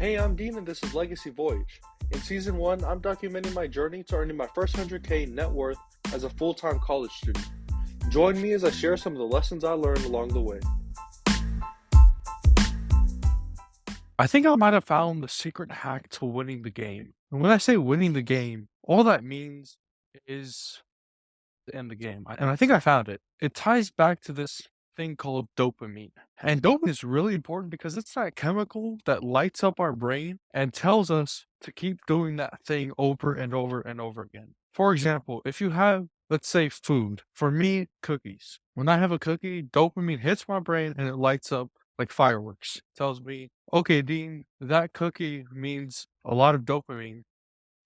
Hey, I'm Dean and this is Legacy Voyage. In Season 1, I'm documenting my journey to earning my first 100K net worth as a full-time college student. Join me as I share some of the lessons I learned along the way. I think I might have found the secret hack to winning the game. And when I say winning the game, all that means is to end the game. And I think I found it. It ties back to this thing called dopamine. And dopamine is really important because it's that chemical that lights up our brain and tells us to keep doing that thing over and over and over again. For example, if you have, let's say, food, for me, cookies. When I have a cookie, dopamine hits my brain and it lights up like fireworks. Tells me, okay, Dean, that cookie means a lot of dopamine.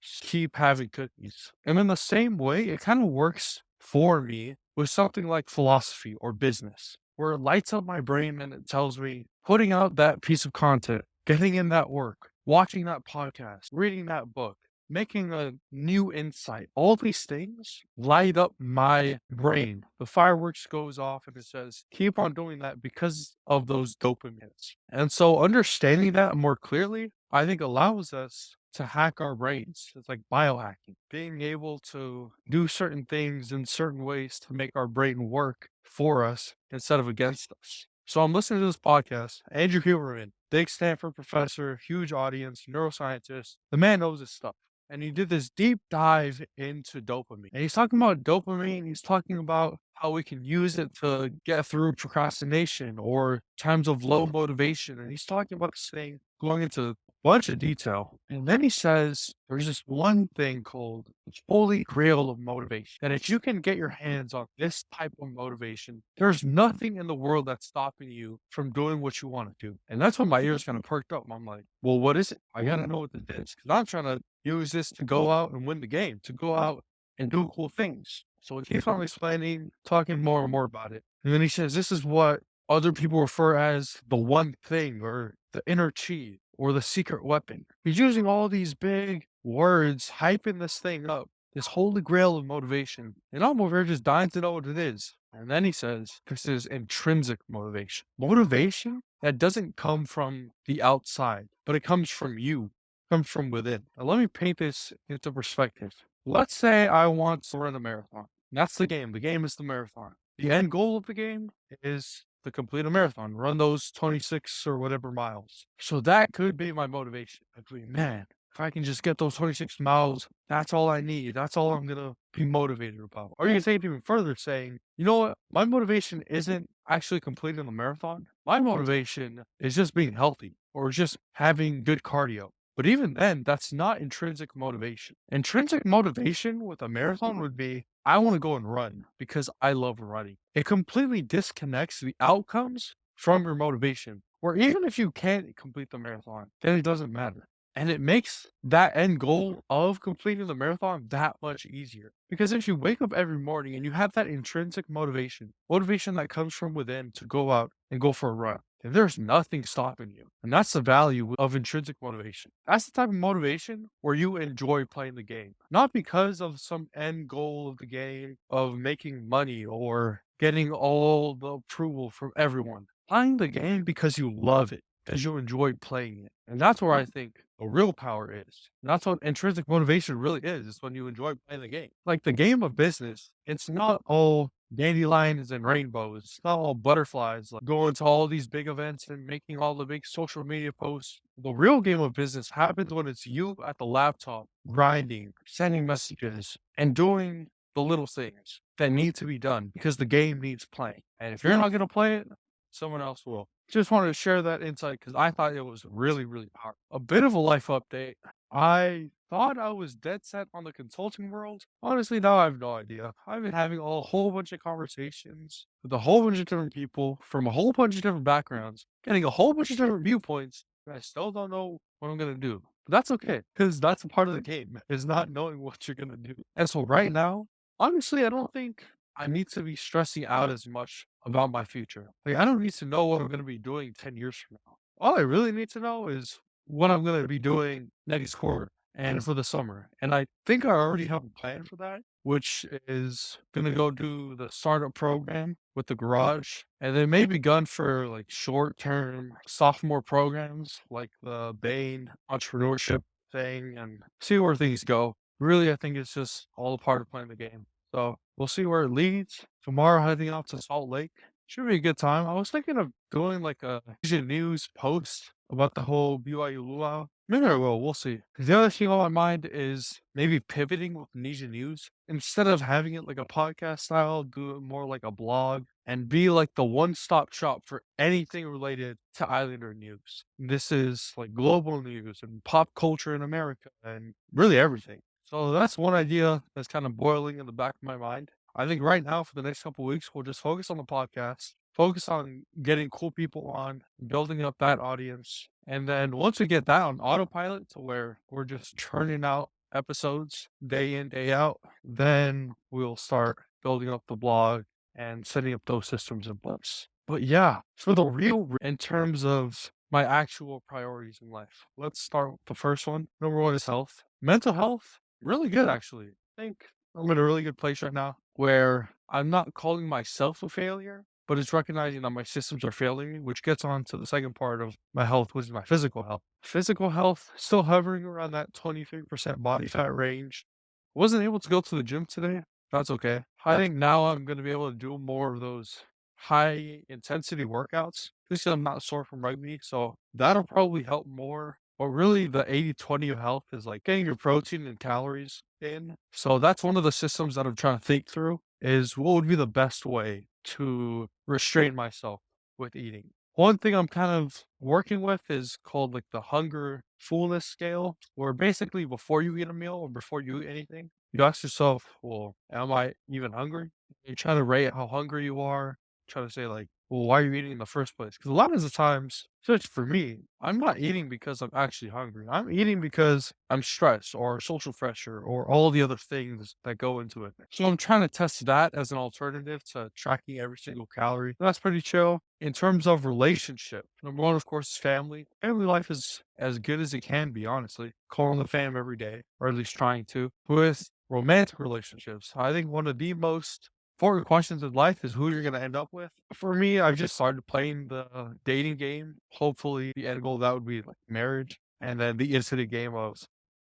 Just keep having cookies. And in the same way, it kind of works for me with something like philosophy or business, where it lights up my brain and it tells me putting out that piece of content, getting in that work, watching that podcast, reading that book, making a new insight. All these things light up my brain. The fireworks goes off and it says, keep on doing that because of those dopamines. And so understanding that more clearly, I think allows us to hack our brains. It's like biohacking, being able to do certain things in certain ways to make our brain work for us instead of against us. So I'm listening to this podcast, Andrew Huberman, big Stanford professor, huge audience, neuroscientist. The man knows his stuff. And he did this deep dive into dopamine. And he's talking about dopamine. He's talking about how we can use it to get through procrastination or times of low motivation. And he's talking about this thing going into bunch of detail. And then he says there's this one thing called the holy grail of motivation. And if you can get your hands on this type of motivation, there's nothing in the world that's stopping you from doing what you want to do. And that's when my ears kind of perked up. I'm like, well, what is it? I gotta know what this is. Because I'm trying to use this to go out and win the game, to go out and do cool things. So he keeps on explaining, talking more and more about it. And then he says, this is what other people refer as the one thing or the inner chi or the secret weapon. He's using all these big words, hyping this thing up, this holy grail of motivation. And I'm over here just dying to know what it is. And then he says, this is intrinsic motivation. Motivation that doesn't come from the outside, but it comes from you, comes from within. Now, let me paint this into perspective. Let's say I want to run a marathon. That's the game. The game is the marathon. The end goal of the game is to complete a marathon, run those 26 or whatever miles. So that could be my motivation. I'd be, man, if I can just get those 26 miles, that's all I need. That's all I'm going to be motivated about. Or you can take it even further saying, you know what? My motivation isn't actually completing the marathon. My motivation is just being healthy or just having good cardio. But even then, that's not intrinsic motivation. Intrinsic motivation with a marathon would be, I want to go and run because I love running. It completely disconnects the outcomes from your motivation. Or even if you can't complete the marathon, then it doesn't matter. And it makes that end goal of completing the marathon that much easier. Because if you wake up every morning and you have that intrinsic motivation, motivation that comes from within to go out and go for a run, then there's nothing stopping you. And that's the value of intrinsic motivation. That's the type of motivation where you enjoy playing the game. Not because of some end goal of the game of making money or getting all the approval from everyone. Playing the game because you love it, because you enjoy playing it. And that's where I think the real power is. And that's what intrinsic motivation really is. It's when you enjoy playing the game. Like the game of business, it's not all dandelions and rainbows. It's not all butterflies, like going to all these big events and making all the big social media posts. The real game of business happens when it's you at the laptop, grinding, sending messages, and doing the little things that need to be done because the game needs playing. And if you're not going to play it, someone else will. Just wanted to share that insight because I thought it was really, really powerful. A bit of a life update. I thought I was dead set on the consulting world. Honestly, now I have no idea. I've been having a whole bunch of conversations with a whole bunch of different people from a whole bunch of different backgrounds, getting a whole bunch of different viewpoints, and I still don't know what I'm going to do. But that's okay because that's a part of the game, is not knowing what you're going to do. And so right now, honestly, I don't think I need to be stressing out as much about my future. Like, I don't need to know what I'm going to be doing 10 years from now. All I really need to know is what I'm going to be doing next quarter. and for the summer. And I think I already have a plan for that, which is gonna go do the startup program with the garage, and then maybe gun for like short term sophomore programs like the Bain entrepreneurship thing and see where things go. Really, I think it's just all a part of playing the game. So we'll see where it leads. Tomorrow, heading out to Salt Lake. Should be a good time. I was thinking of doing like a Nesian news post about the whole BYU luau. Maybe I will. We'll see. 'Cause the other thing on my mind is maybe pivoting with Nesian news instead of having it like a podcast style. Do it more like a blog and be like the one-stop shop for anything related to Islander news. This is like global news and pop culture in America and really everything. So that's one idea that's kind of boiling in the back of my mind. I think right now for the next couple weeks, we'll just focus on the podcast, focus on getting cool people on, building up that audience. And then once we get that on autopilot to where we're just churning out episodes day in, day out, then we'll start building up the blog and setting up those systems in place. But yeah, for the in terms of my actual priorities in life, let's start with the first one. Number one is health. Mental health, really good actually. I think I'm in a really good place right now where I'm not calling myself a failure, but it's recognizing that my systems are failing me, which gets on to the second part of my health, which is my physical health. Physical health still hovering around that 23% body fat range. Wasn't able to go to the gym today. That's okay. I think now I'm going to be able to do more of those high intensity workouts. At least I'm not sore from rugby, so that'll probably help more. But really, the 80-20 of health is like getting your protein and calories in. So that's one of the systems that I'm trying to think through is what would be the best way to restrain myself with eating. One thing I'm kind of working with is called like the hunger fullness scale, where basically before you eat a meal or before you eat anything, you ask yourself, well, am I even hungry? You try to rate how hungry you are, try to say like, well, why are you eating in the first place? Because a lot of the times, especially for me, I'm not eating because I'm actually hungry. I'm eating because I'm stressed or social pressure or all the other things that go into it. So I'm trying to test that as an alternative to tracking every single calorie. That's pretty chill. In terms of relationship, number one, of course, is family. Family life is as good as it can be, honestly. Calling the fam every day, or at least trying to. With romantic relationships, I think one of the most important questions in life is who you're going to end up with. For me, I've just started playing the dating game. Hopefully, the end goal of that would be like marriage, and then the infinite game of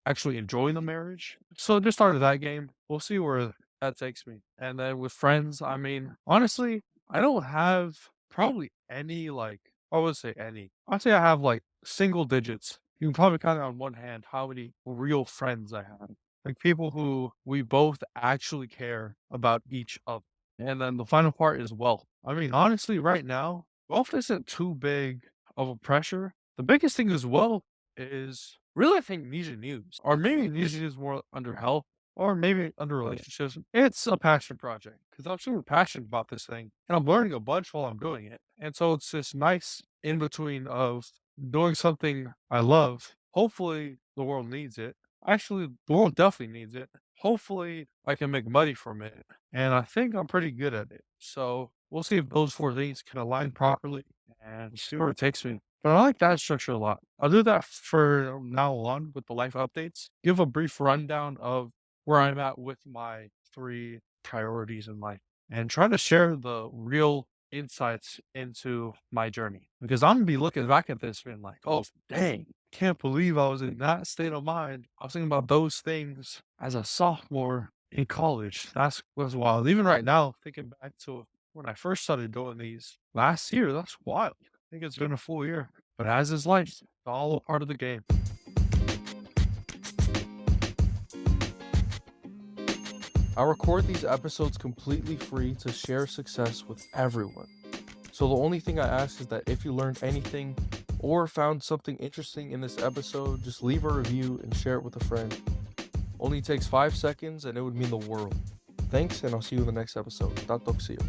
actually enjoying the marriage. So just started that game. We'll see where that takes me. And then with friends, I mean, honestly, I don't have probably any like I would say any. I'd say I have like single digits. You can probably count it on one hand how many real friends I have. Like people who we both actually care about each other. And then the final part is wealth. I mean, honestly, right now, wealth isn't too big of a pressure. The biggest thing as well is really, I think, Nisha news, or maybe Nisha is more under health, or maybe under relationships. It's a passion project because I'm super passionate about this thing, and I'm learning a bunch while I'm doing it. And so it's this nice in between of doing something I love. Hopefully, the world needs it. Actually, the world definitely needs it. Hopefully, I can make money from it, and I think I'm pretty good at it. So we'll see if those four things can align properly and see where it takes me. But I like that structure a lot. I'll do that for now on with the life updates. Give a brief rundown of where I'm at with my three priorities in life and try to share the real insights into my journey. Because I'm gonna be looking back at this being like, oh dang, can't believe I was in that state of mind. I was thinking about those things as a sophomore in college. That's was wild. Even right now, thinking back to when I first started doing these last year, that's wild. I think it's been a full year. But as is life, it's all a part of the game. I record these episodes completely free to share success with everyone. So the only thing I ask is that if you learned anything or found something interesting in this episode, just leave a review and share it with a friend. Only takes 5 seconds and it would mean the world. Thanks, and I'll see you in the next episode. Tatok see you.